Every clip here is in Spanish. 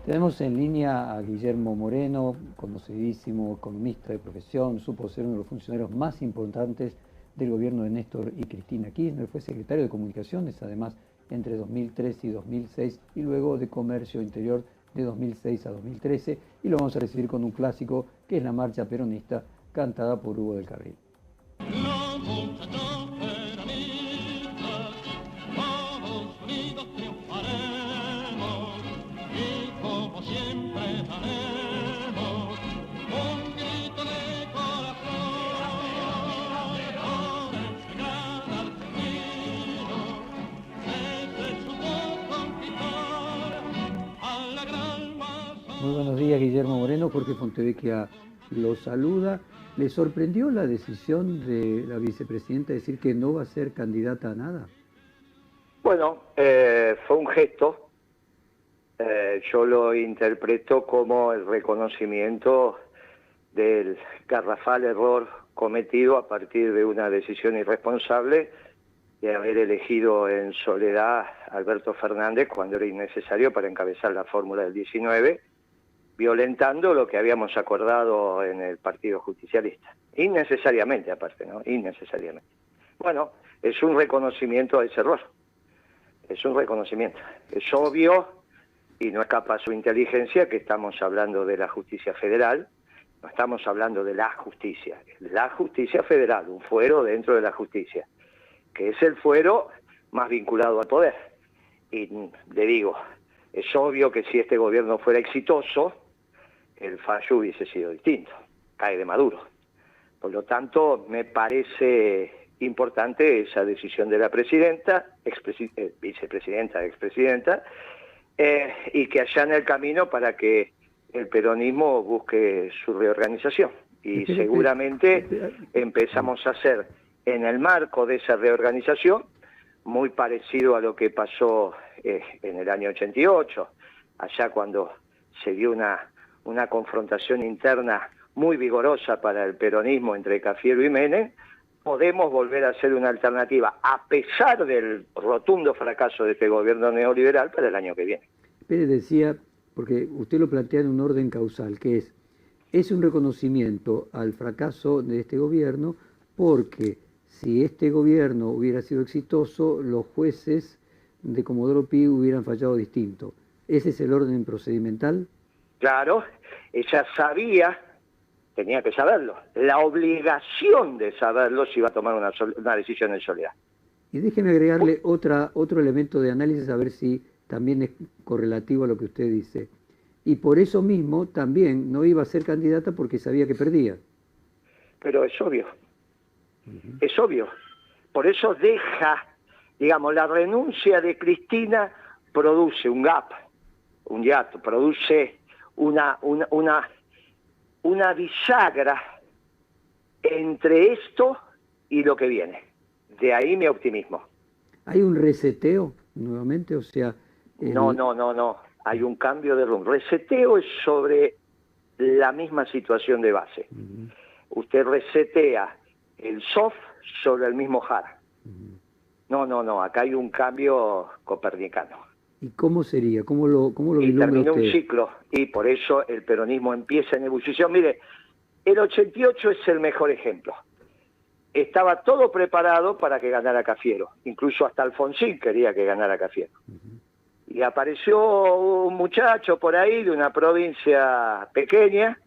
Tenemos en línea a Guillermo Moreno, conocidísimo economista de profesión, supo ser uno de los funcionarios más importantes del gobierno de Néstor y Cristina Kirchner, fue secretario de Comunicaciones, además, entre 2003 y 2006, y luego de Comercio Interior de 2006 a 2013, y lo vamos a recibir con un clásico, que es la Marcha Peronista, cantada por Hugo del Carril. Muy buenos días, Guillermo Moreno. Jorge Fontevecchia lo saluda. ¿Le sorprendió la decisión de la vicepresidenta de decir que no va a ser candidata a nada? Bueno, fue un gesto. Yo lo interpreto como el reconocimiento del garrafal error cometido a partir de una decisión irresponsable de haber elegido en soledad a Alberto Fernández cuando era innecesario para encabezar la fórmula del 19, violentando lo que habíamos acordado en el Partido Justicialista. Innecesariamente, aparte, ¿no? Innecesariamente. Bueno, es un reconocimiento a ese error. Es un reconocimiento. Es obvio, y no escapa a su inteligencia, que estamos hablando de la justicia federal, no estamos hablando de la justicia federal, un fuero dentro de la justicia, que es el fuero más vinculado al poder. Y le digo, es obvio que si este gobierno fuera exitoso, el fallo hubiese sido distinto, cae de Maduro. Por lo tanto, me parece importante esa decisión de la presidenta, vicepresidenta, expresidenta, y que allá en el camino para que el peronismo busque su reorganización. Y seguramente empezamos a hacer, en el marco de esa reorganización, muy parecido a lo que pasó en el año 88, allá cuando se dio una confrontación interna muy vigorosa para el peronismo entre Cafiero y Menem. Podemos volver a ser una alternativa, a pesar del rotundo fracaso de este gobierno neoliberal, para el año que viene. Pérez decía, porque usted lo plantea en un orden causal, que es un reconocimiento al fracaso de este gobierno, porque si este gobierno hubiera sido exitoso, los jueces de Comodoro Pi hubieran fallado distinto. ¿Ese es el orden procedimental? Claro, ella sabía, tenía que saberlo, la obligación de saberlo si iba a tomar una decisión en soledad. Y déjeme agregarle otro elemento de análisis, a ver si también es correlativo a lo que usted dice. Y por eso mismo también no iba a ser candidata porque sabía que perdía. Pero es obvio. Es obvio. Por eso deja, digamos, la renuncia de Cristina produce un gap, un hiato, produce una bisagra entre esto y lo que viene. De ahí mi optimismo. ¿Hay un reseteo nuevamente? O sea... No. Hay un cambio de rumbo. Reseteo es sobre la misma situación de base. Usted resetea el soft sobre el mismo hard. No. Acá hay un cambio copernicano. ¿Y cómo sería? ¿Cómo lo vislumbra terminó usted? Un ciclo, y por eso el peronismo empieza en ebullición. Mire, el 88 es el mejor ejemplo. Estaba todo preparado para que ganara Cafiero. Incluso hasta Alfonsín quería que ganara Cafiero. Y apareció un muchacho por ahí de una provincia pequeña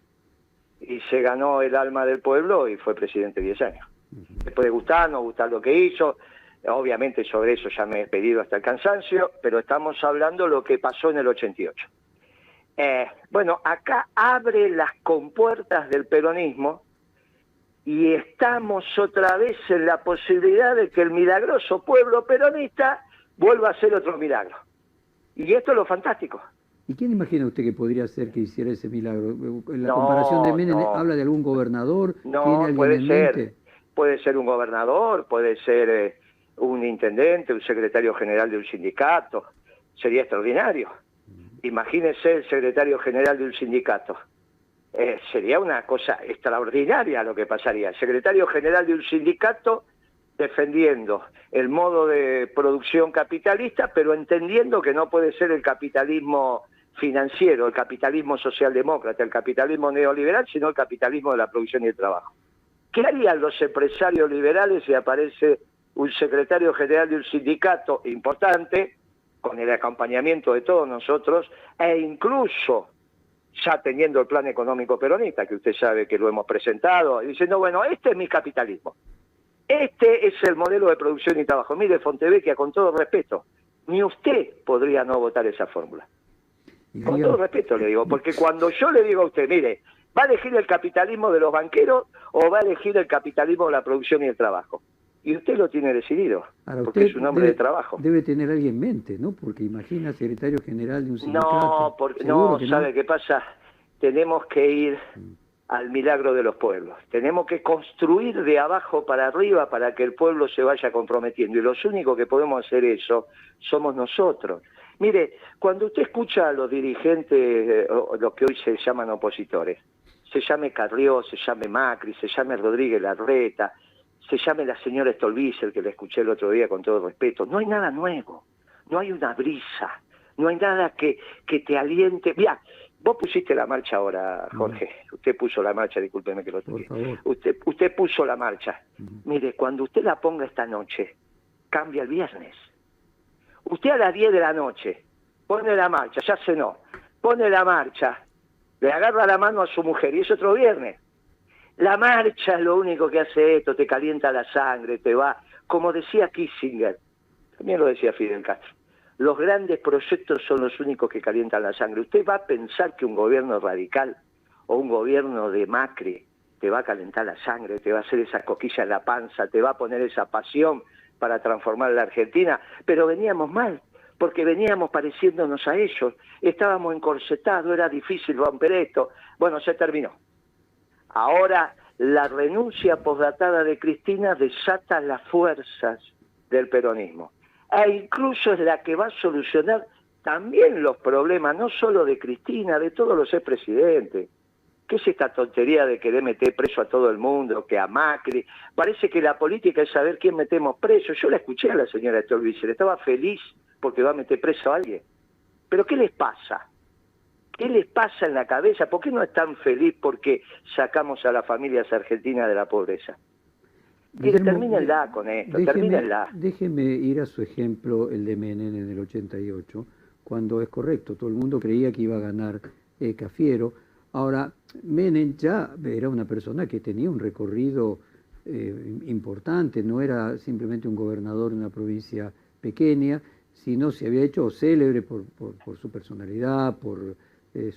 y se ganó el alma del pueblo y fue presidente 10 años. Después de gustar, no gustar lo que hizo, obviamente sobre eso ya me he pedido hasta el cansancio, pero estamos hablando de lo que pasó en el 88. Bueno, acá abre las compuertas del peronismo y estamos otra vez en la posibilidad de que el milagroso pueblo peronista vuelva a ser otro milagro. Y esto es lo fantástico. ¿Y quién imagina usted que podría ser que hiciera ese milagro? En la comparación de Menem, ¿habla de algún gobernador? No, puede ser un gobernador, puede ser un intendente, un secretario general de un sindicato. Sería extraordinario. Imagínese el secretario general de un sindicato. Sería una cosa extraordinaria lo que pasaría. El secretario general de un sindicato defendiendo el modo de producción capitalista, pero entendiendo que no puede ser el capitalismo financiero, el capitalismo socialdemócrata, el capitalismo neoliberal, sino el capitalismo de la producción y el trabajo. ¿Qué harían los empresarios liberales si aparece un secretario general de un sindicato importante, con el acompañamiento de todos nosotros, e incluso ya teniendo el plan económico peronista, que usted sabe que lo hemos presentado, diciendo, bueno, este es mi capitalismo, este es el modelo de producción y trabajo? Mire, Fontevecchia, con todo respeto, ni usted podría no votar esa fórmula. Con todo respeto le digo, porque cuando yo le digo a usted, mire, ¿va a elegir el capitalismo de los banqueros o va a elegir el capitalismo de la producción y el trabajo? Y usted lo tiene decidido, ahora, porque es un hombre de trabajo. Debe tener alguien en mente, ¿no? Porque imagina secretario general de un sindicato. No, porque no, ¿sabe qué pasa? Tenemos que ir al milagro de los pueblos. Tenemos que construir de abajo para arriba para que el pueblo se vaya comprometiendo. Y los únicos que podemos hacer eso somos nosotros. Mire, cuando usted escucha a los dirigentes, los que hoy se llaman opositores, se llame Carrió, se llame Macri, se llame Rodríguez Larreta, se llame la señora Stolbizer, que la escuché el otro día con todo respeto, no hay nada nuevo, no hay una brisa, no hay nada que te aliente. Mira, vos pusiste la marcha ahora, Jorge, usted puso la marcha, discúlpeme que lo toque. Usted puso la marcha. Mire, cuando usted la ponga esta noche, cambia el viernes. Usted a las 10 de la noche pone la marcha, ya cenó, pone la marcha, le agarra la mano a su mujer y es otro viernes. La marcha es lo único que hace esto, te calienta la sangre, te va, como decía Kissinger, también lo decía Fidel Castro, los grandes proyectos son los únicos que calientan la sangre. Usted va a pensar que un gobierno radical o un gobierno de Macri te va a calentar la sangre, te va a hacer esa coquilla en la panza, te va a poner esa pasión para transformar la Argentina, pero veníamos mal, porque veníamos pareciéndonos a ellos, estábamos encorsetados, era difícil romper esto. Bueno, se terminó. Ahora la renuncia posdatada de Cristina desata las fuerzas del peronismo, e incluso es la que va a solucionar también los problemas, no solo de Cristina, de todos los expresidentes. ¿Qué es esta tontería de querer meter preso a todo el mundo, que a Macri? Parece que la política es saber quién metemos preso. Yo la escuché a la señora Stolbizer, estaba feliz porque va a meter preso a alguien. ¿Pero qué les pasa? ¿Qué les pasa en la cabeza? ¿Por qué no están feliz porque sacamos a las familias argentinas de la pobreza? Termínenla con esto, termínenla. Déjeme ir a su ejemplo, el de Menem en el 88, cuando es correcto, todo el mundo creía que iba a ganar Cafiero. Ahora, Menem ya era una persona que tenía un recorrido importante, no era simplemente un gobernador de una provincia pequeña, sino se había hecho célebre por su personalidad, por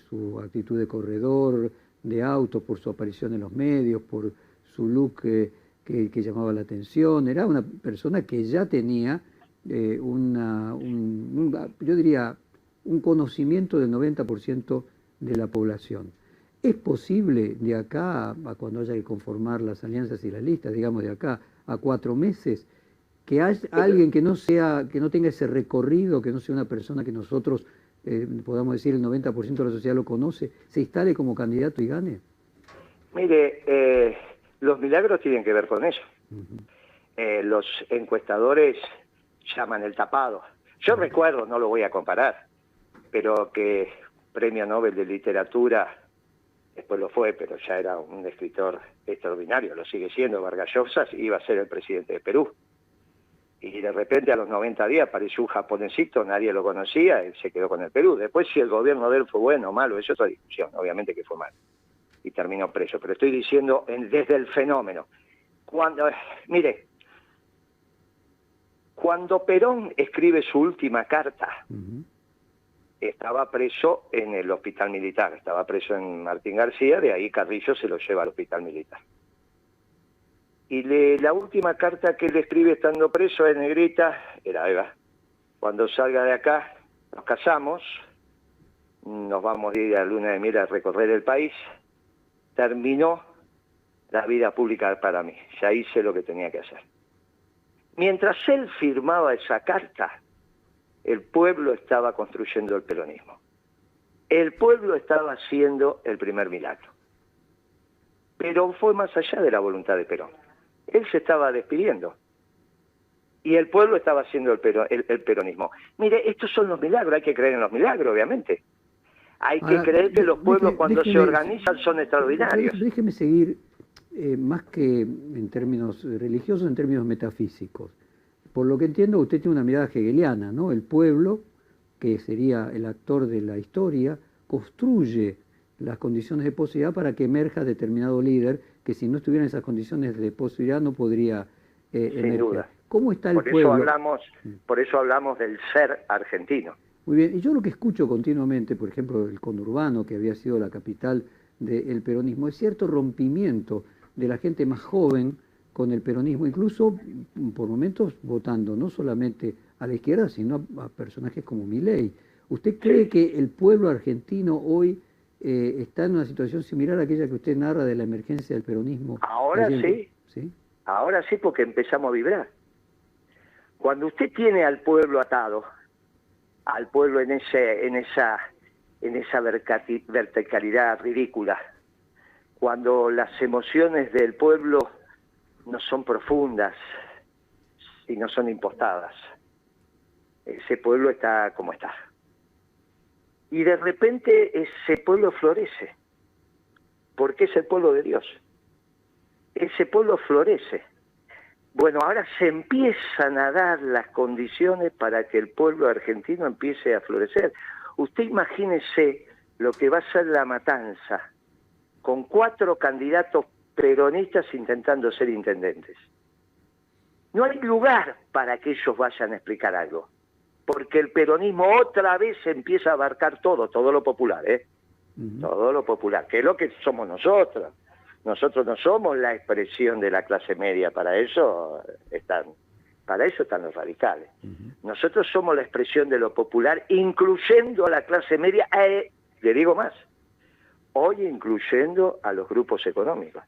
su actitud de corredor de auto, por su aparición en los medios, por su look que llamaba la atención. Era una persona que ya tenía yo diría, un conocimiento del 90% de la población. ¿Es posible de acá a cuando haya que conformar las alianzas y las listas, digamos de acá a 4 meses, que haya alguien que no tenga ese recorrido, que no sea una persona que nosotros podamos decir el 90% de la sociedad lo conoce, se instale como candidato y gane? Mire, los milagros tienen que ver con eso. Los encuestadores llaman el tapado. Yo recuerdo, no lo voy a comparar, pero que Premio Nobel de Literatura, después lo fue, pero ya era un escritor extraordinario, lo sigue siendo, Vargas Llosa, iba a ser el presidente de Perú. Y de repente a los 90 días apareció un japonesito, nadie lo conocía, y se quedó con el Perú. Después si el gobierno de él fue bueno o malo, eso es otra discusión, obviamente que fue malo. Y terminó preso. Pero estoy diciendo desde el fenómeno. Mire, cuando Perón escribe su última carta, estaba preso en el hospital militar, estaba preso en Martín García, de ahí Carrillo se lo lleva al hospital militar. Y la última carta que él escribe estando preso es negrita, era Eva, cuando salga de acá nos casamos, nos vamos a ir a luna de miel a recorrer el país, terminó la vida pública para mí, ya hice lo que tenía que hacer. Mientras él firmaba esa carta, el pueblo estaba construyendo el peronismo. El pueblo estaba haciendo el primer milagro. Pero fue más allá de la voluntad de Perón. Él se estaba despidiendo. Y el pueblo estaba haciendo el peronismo. Mire, estos son los milagros, hay que creer en los milagros, obviamente. Hay que creer que los pueblos cuando se organizan son extraordinarios. Déjeme seguir, más que en términos religiosos, en términos metafísicos. Por lo que entiendo, usted tiene una mirada hegeliana, ¿no? El pueblo, que sería el actor de la historia, construye las condiciones de posibilidad para que emerja determinado líder, que si no estuviera en esas condiciones de posibilidad no podría emerger. Sin duda. ¿Cómo está el pueblo? Por eso hablamos del ser argentino. Muy bien, y yo lo que escucho continuamente, por ejemplo, el conurbano, que había sido la capital del peronismo, es cierto rompimiento de la gente más joven con el peronismo, incluso por momentos votando no solamente a la izquierda, sino a personajes como Milei. ¿Usted cree que el pueblo argentino hoy está en una situación similar a aquella que usted narra de la emergencia del peronismo? Ahora sí. Ahora sí, porque empezamos a vibrar. Cuando usted tiene al pueblo atado, al pueblo en esa verticalidad ridícula, cuando las emociones del pueblo no son profundas y no son impostadas, ese pueblo está como está. Y de repente ese pueblo florece, porque es el pueblo de Dios. Ese pueblo florece. Bueno, ahora se empiezan a dar las condiciones para que el pueblo argentino empiece a florecer. Usted imagínese lo que va a ser La Matanza, con 4 candidatos peronistas intentando ser intendentes. No hay lugar para que ellos vayan a explicar algo, porque el peronismo otra vez empieza a abarcar todo lo popular, todo lo popular, que es lo que somos nosotros. Nosotros no somos la expresión de la clase media, para eso están los radicales. Nosotros somos la expresión de lo popular, incluyendo a la clase media, le digo más, hoy incluyendo a los grupos económicos.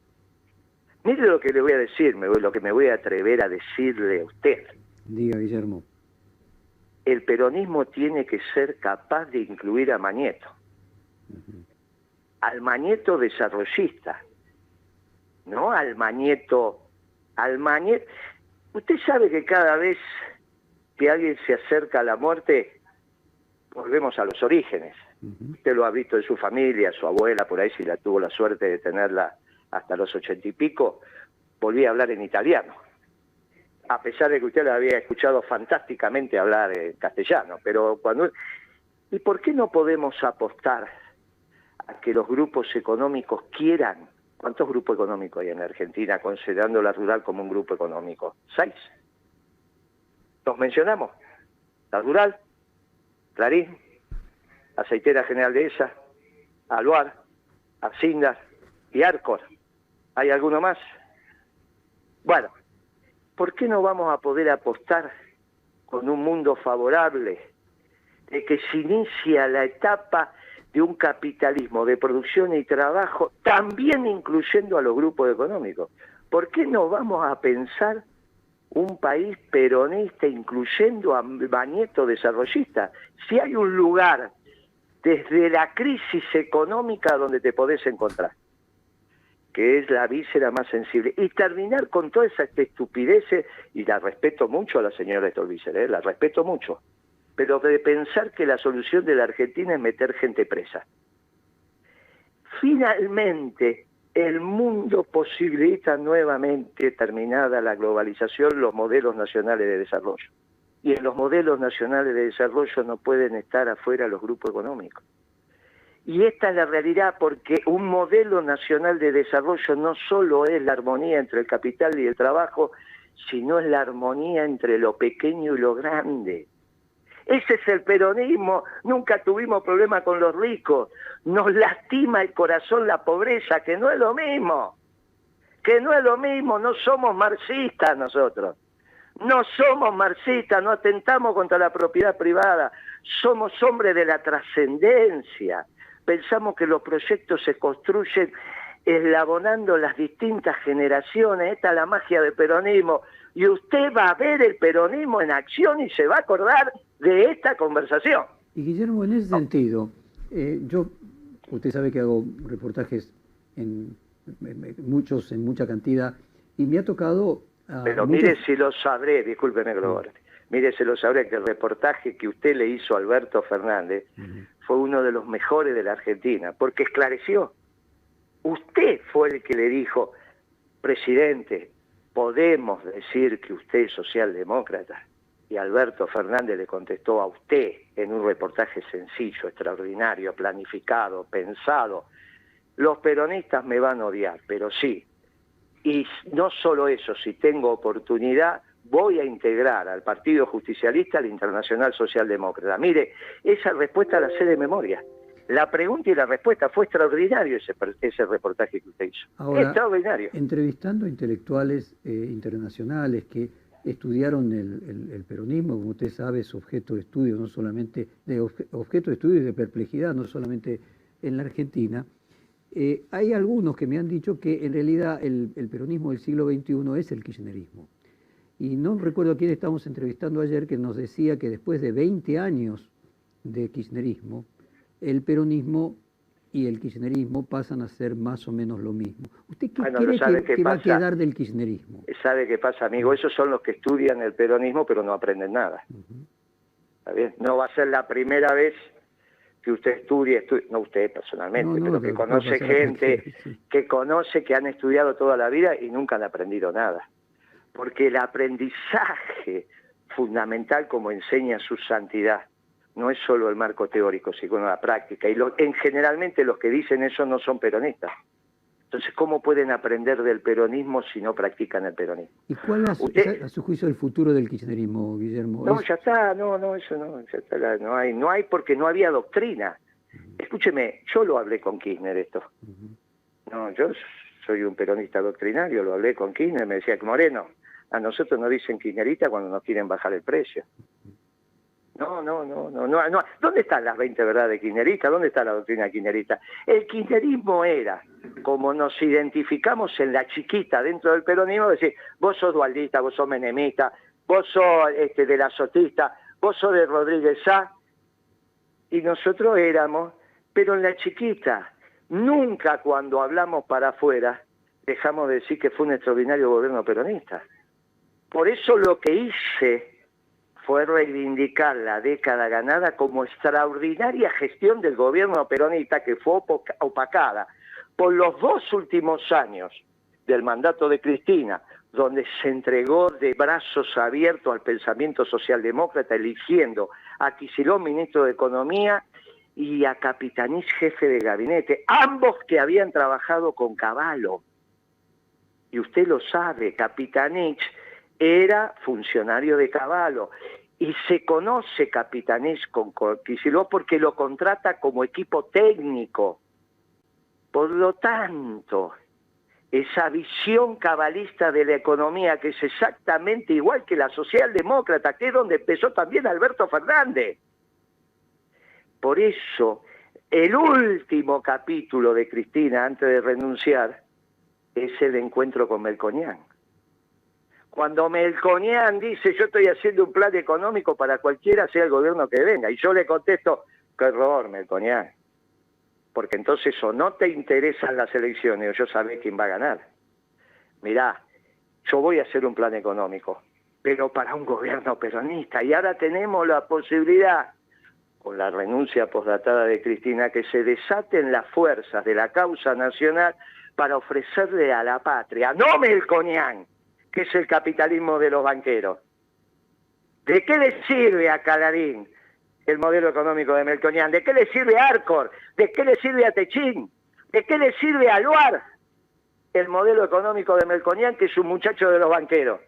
Mire lo que le voy a decir, lo que me voy a atrever a decirle a usted. Diga, Guillermo. El peronismo tiene que ser capaz de incluir a Mañeto. Al Mañeto desarrollista. No al Mañeto. Usted sabe que cada vez que alguien se acerca a la muerte, volvemos a los orígenes. Usted lo ha visto en su familia, su abuela, por ahí si la tuvo la suerte de tenerla hasta los 80 y pico, volvía a hablar en italiano. A pesar de que usted la había escuchado fantásticamente hablar en castellano. Pero ¿y por qué no podemos apostar a que los grupos económicos quieran? ¿Cuántos grupos económicos hay en Argentina, considerando la rural como un grupo económico? 6. ¿Los mencionamos? La rural, Clarín, Aceitera General Dehesa, Aluar, Arcindar y Arcor. ¿Hay alguno más? Bueno, ¿por qué no vamos a poder apostar con un mundo favorable de que se inicia la etapa de un capitalismo de producción y trabajo, también incluyendo a los grupos económicos? ¿Por qué no vamos a pensar un país peronista incluyendo a Mañeto desarrollista? Si hay un lugar desde la crisis económica donde te podés encontrar, que es la víscera más sensible, y terminar con toda esa estupidez, y la respeto mucho a la señora Stolbizer, la respeto mucho, pero de pensar que la solución de la Argentina es meter gente presa. Finalmente, el mundo posibilita nuevamente, terminada la globalización, los modelos nacionales de desarrollo. Y en los modelos nacionales de desarrollo no pueden estar afuera los grupos económicos. Y esta es la realidad, porque un modelo nacional de desarrollo no solo es la armonía entre el capital y el trabajo, sino es la armonía entre lo pequeño y lo grande. Ese es el peronismo. Nunca tuvimos problema con los ricos. Nos lastima el corazón la pobreza, que no es lo mismo. Que no es lo mismo. No somos marxistas nosotros. No somos marxistas, no atentamos contra la propiedad privada. Somos hombres de la trascendencia. Pensamos que los proyectos se construyen eslabonando las distintas generaciones. Esta es la magia del peronismo. Y usted va a ver el peronismo en acción y se va a acordar de esta conversación. Y Guillermo, en ese sentido, usted sabe que hago reportajes en mucha cantidad, y me ha tocado... Pero mire si lo sabré, discúlpeme que lo mire si lo sabré, que el reportaje que usted le hizo a Alberto Fernández fue uno de los mejores de la Argentina, porque esclareció. Usted fue el que le dijo, presidente, ¿podemos decir que usted es socialdemócrata? Y Alberto Fernández le contestó a usted en un reportaje sencillo, extraordinario, planificado, pensado. Los peronistas me van a odiar, pero sí. Y no solo eso, si tengo oportunidad, voy a integrar al Partido Justicialista al Internacional Socialdemócrata. Mire, esa respuesta la sé de memoria. La pregunta y la respuesta fue extraordinario ese reportaje que usted hizo. Ahora, extraordinario. Entrevistando a intelectuales internacionales que estudiaron el peronismo, como usted sabe, es objeto de estudio, no solamente objeto de estudio y de perplejidad, no solamente en la Argentina. Hay algunos que me han dicho que en realidad el peronismo del siglo XXI es el kirchnerismo. Y no recuerdo a quién estábamos entrevistando ayer que nos decía que después de 20 años de kirchnerismo, el peronismo y el kirchnerismo pasan a ser más o menos lo mismo. ¿Usted qué cree que va a quedar del kirchnerismo? ¿Sabe qué pasa, amigo? Esos son los que estudian el peronismo pero no aprenden nada. ¿Está bien? No va a ser la primera vez que usted estudie, no usted personalmente, pero que conoce gente que han estudiado toda la vida y nunca han aprendido nada. Porque el aprendizaje fundamental, como enseña su santidad, no es solo el marco teórico, sino la práctica. Y generalmente los que dicen eso no son peronistas. Entonces, ¿cómo pueden aprender del peronismo si no practican el peronismo? ¿Y cuál es, a su juicio, el futuro del kirchnerismo, Guillermo? No, ya está, eso no, ya está, no hay porque no había doctrina. Escúcheme, yo lo hablé con Kirchner esto. No, yo soy un peronista doctrinario, lo hablé con Kirchner, me decía que Moreno, a nosotros nos dicen kirchnerista cuando nos quieren bajar el precio. No. ¿Dónde están las 20 verdades kirchneristas? ¿Dónde está la doctrina kirchnerista? El kirchnerismo era, como nos identificamos en la chiquita dentro del peronismo, decir, vos sos dualdista, vos sos menemista, vos sos de la sotista, vos sos de Rodríguez Sá, y nosotros éramos, pero en la chiquita. Nunca cuando hablamos para afuera dejamos de decir que fue un extraordinario gobierno peronista. Por eso lo que hice fue reivindicar la década ganada como extraordinaria gestión del gobierno peronista, que fue opacada por los 2 últimos años del mandato de Cristina, donde se entregó de brazos abiertos al pensamiento socialdemócrata, eligiendo a Kicillof ministro de Economía y a Capitanich jefe de gabinete, ambos que habían trabajado con Cavallo. Y usted lo sabe, Capitanich era funcionario de Cavallo, y se conoce Capitanich con Kicillof porque lo contrata como equipo técnico. Por lo tanto, esa visión cabalista de la economía, que es exactamente igual que la socialdemócrata, que es donde empezó también Alberto Fernández. Por eso, el último capítulo de Cristina, antes de renunciar, es el encuentro con Melconian. Cuando Melconian dice, yo estoy haciendo un plan económico para cualquiera sea el gobierno que venga, y yo le contesto, qué error, Melconian. Porque entonces o no te interesan las elecciones o yo sabés quién va a ganar. Mirá, yo voy a hacer un plan económico, pero para un gobierno peronista. Y ahora tenemos la posibilidad, con la renuncia postdatada de Cristina, que se desaten las fuerzas de la causa nacional para ofrecerle a la patria, no Melconian, que es el capitalismo de los banqueros. ¿De qué le sirve a Clarín el modelo económico de Melconian? ¿De qué le sirve a Arcor? ¿De qué le sirve a Techín? ¿De qué le sirve a Luar el modelo económico de Melconian, que es un muchacho de los banqueros?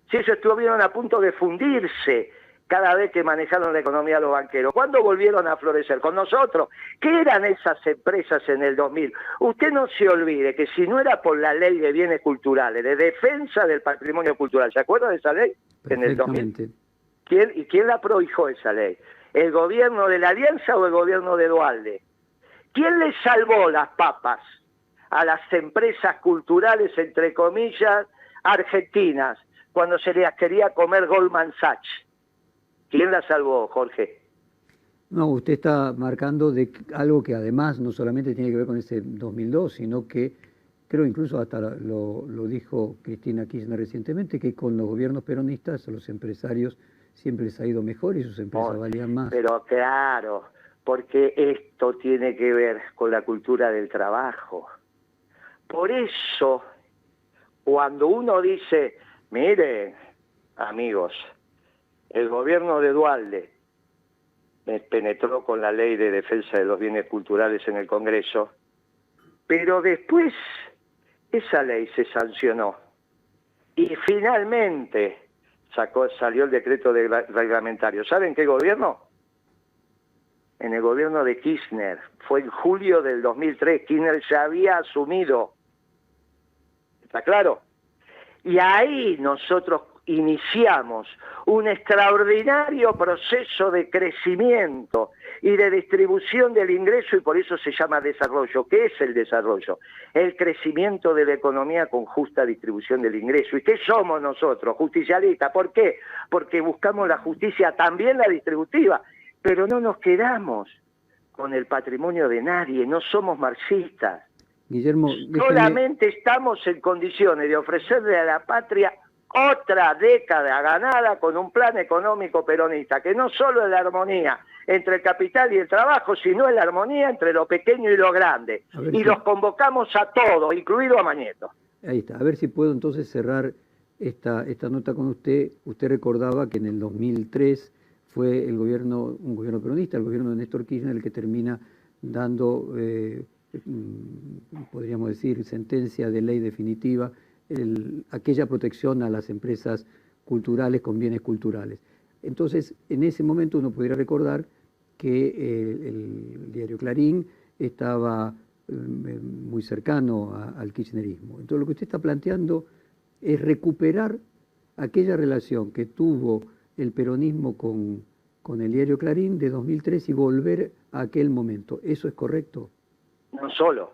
Si ellos estuvieron a punto de fundirse cada vez que manejaron la economía los banqueros. ¿Cuándo volvieron a florecer? Con nosotros. ¿Qué eran esas empresas en el 2000? Usted no se olvide que si no era por la ley de bienes culturales, de defensa del patrimonio cultural, ¿se acuerda de esa ley? En el 2000. ¿Quién la prohijó esa ley? ¿El gobierno de la Alianza o el gobierno de Duhalde? ¿Quién le salvó las papas a las empresas culturales, entre comillas, argentinas, cuando se les quería comer Goldman Sachs? ¿Quién la salvó, Jorge? No, usted está marcando de algo que además no solamente tiene que ver con ese 2002, sino que creo incluso hasta lo dijo Cristina Kirchner recientemente, que con los gobiernos peronistas a los empresarios siempre les ha ido mejor y sus empresas valían más. Pero claro, porque esto tiene que ver con la cultura del trabajo. Por eso, cuando uno dice, mire, amigos, el gobierno de Duhalde penetró con la ley de defensa de los bienes culturales en el Congreso, pero después esa ley se sancionó y finalmente salió el decreto reglamentario. ¿Saben qué gobierno? En el gobierno de Kirchner. Fue en julio del 2003. Kirchner ya había asumido. ¿Está claro? Y ahí nosotros iniciamos un extraordinario proceso de crecimiento y de distribución del ingreso, y por eso se llama desarrollo. ¿Qué es el desarrollo? El crecimiento de la economía con justa distribución del ingreso. ¿Y qué somos nosotros? Justicialistas. ¿Por qué? Porque buscamos la justicia, también la distributiva, pero no nos quedamos con el patrimonio de nadie, no somos marxistas. Guillermo, solamente estamos en condiciones de ofrecerle a la patria otra década ganada con un plan económico peronista, que no solo es la armonía entre el capital y el trabajo, sino es la armonía entre lo pequeño y lo grande. Y los convocamos a todos, incluido a Mañeto. Ahí está, a ver si puedo entonces cerrar esta nota con usted. Usted recordaba que en el 2003 fue un gobierno peronista, el gobierno de Néstor Kirchner, el que termina dando, podríamos decir, sentencia de ley definitiva, aquella protección a las empresas culturales con bienes culturales. Entonces, en ese momento uno podría recordar que el diario Clarín estaba muy cercano al kirchnerismo. Entonces, lo que usted está planteando es recuperar aquella relación que tuvo el peronismo con el diario Clarín de 2003 y volver a aquel momento. ¿Eso es correcto? No solo,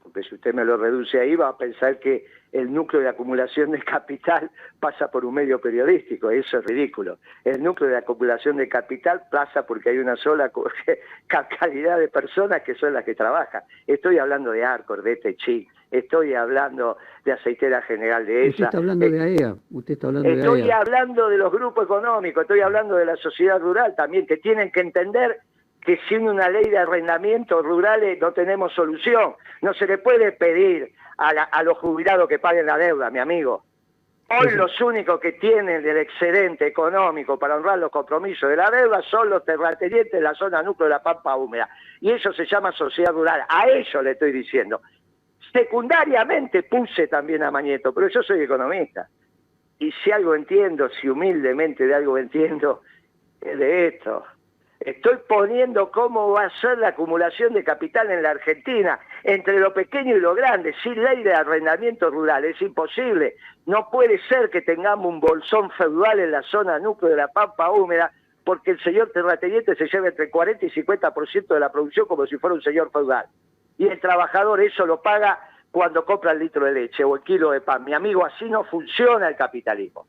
porque si usted me lo reduce ahí va a pensar que el núcleo de acumulación de capital pasa por un medio periodístico, eso es ridículo. El núcleo de acumulación de capital pasa porque hay una sola calidad de personas que son las que trabajan. Estoy hablando de Arcor, de Techín, estoy hablando de Aceitera General de ESA. Usted está hablando de AEA, Estoy hablando de los grupos económicos, estoy hablando de la sociedad rural también, que tienen que entender que sin una ley de arrendamientos rurales no tenemos solución. No se le puede pedir a los jubilados que paguen la deuda, mi amigo. Hoy los únicos que tienen el excedente económico para honrar los compromisos de la deuda son los terratenientes de la zona núcleo de la Pampa Húmeda. Y eso se llama sociedad rural. A ellos le estoy diciendo. Secundariamente puse también a Mañeto, pero yo soy economista. Y si algo entiendo, si humildemente de algo entiendo, es de esto. Estoy poniendo cómo va a ser la acumulación de capital en la Argentina, entre lo pequeño y lo grande, sin ley de arrendamiento rural, es imposible. No puede ser que tengamos un bolsón feudal en la zona núcleo de la Pampa Húmeda, porque el señor terrateniente se lleva entre 40 y 50% de la producción como si fuera un señor feudal. Y el trabajador eso lo paga cuando compra el litro de leche o el kilo de pan. Mi amigo, así no funciona el capitalismo.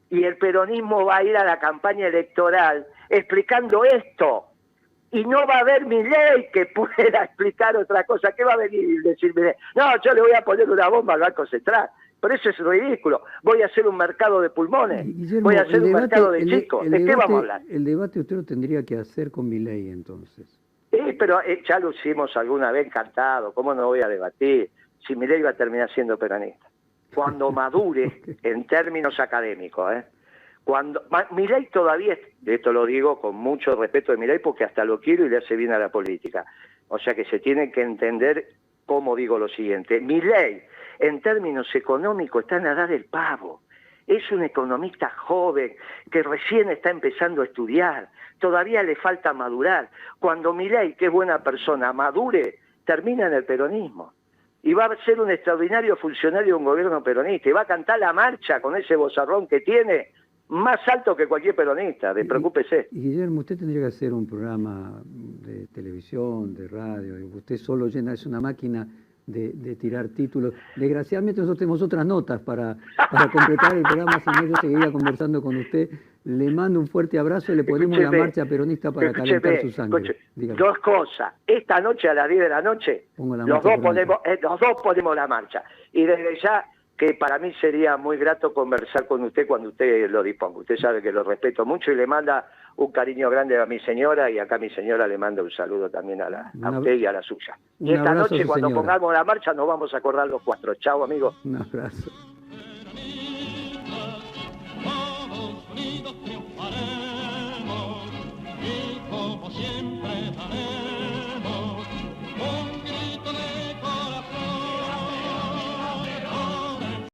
Y el peronismo va a ir a la campaña electoral explicando esto. Y no va a haber Milei que pueda explicar otra cosa. ¿Qué va a venir y decir Milei? No, yo le voy a poner una bomba al Banco Central. Pero eso es ridículo. Voy a hacer un mercado de pulmones. Guillermo, voy a hacer un mercado de chicos. ¿De qué vamos a hablar? El debate usted lo tendría que hacer con Milei entonces. Sí, pero ya lo hicimos alguna vez, encantado. ¿Cómo no voy a debatir? Si Milei va a terminar siendo peronista. Cuando madure, en términos académicos, Milei todavía, esto lo digo con mucho respeto de Milei porque hasta lo quiero y le hace bien a la política. O sea que se tiene que entender cómo digo lo siguiente. Milei, en términos económicos, está en la edad del pavo. Es un economista joven que recién está empezando a estudiar. Todavía le falta madurar. Cuando Milei, que es buena persona, madure, termina en el peronismo. Y va a ser un extraordinario funcionario de un gobierno peronista. Y va a cantar la marcha con ese vozarrón que tiene, más alto que cualquier peronista, despreocúpese. Guillermo, usted tendría que hacer un programa de televisión, de radio. Usted solo es una máquina de tirar títulos. Desgraciadamente nosotros tenemos otras notas para completar el programa, si no yo seguiría conversando con usted. Le mando un fuerte abrazo y le ponemos la marcha peronista para calentar su sangre. Dos cosas. Esta noche a las 10 de la noche los dos ponemos la marcha. Y desde ya que para mí sería muy grato conversar con usted cuando usted lo disponga. Usted sabe que lo respeto mucho y le manda un cariño grande a mi señora, y acá mi señora le manda un saludo también a usted y a la suya. Y esta noche, cuando pongamos la marcha, nos vamos a acordar los 4. Chao, amigo. Un abrazo.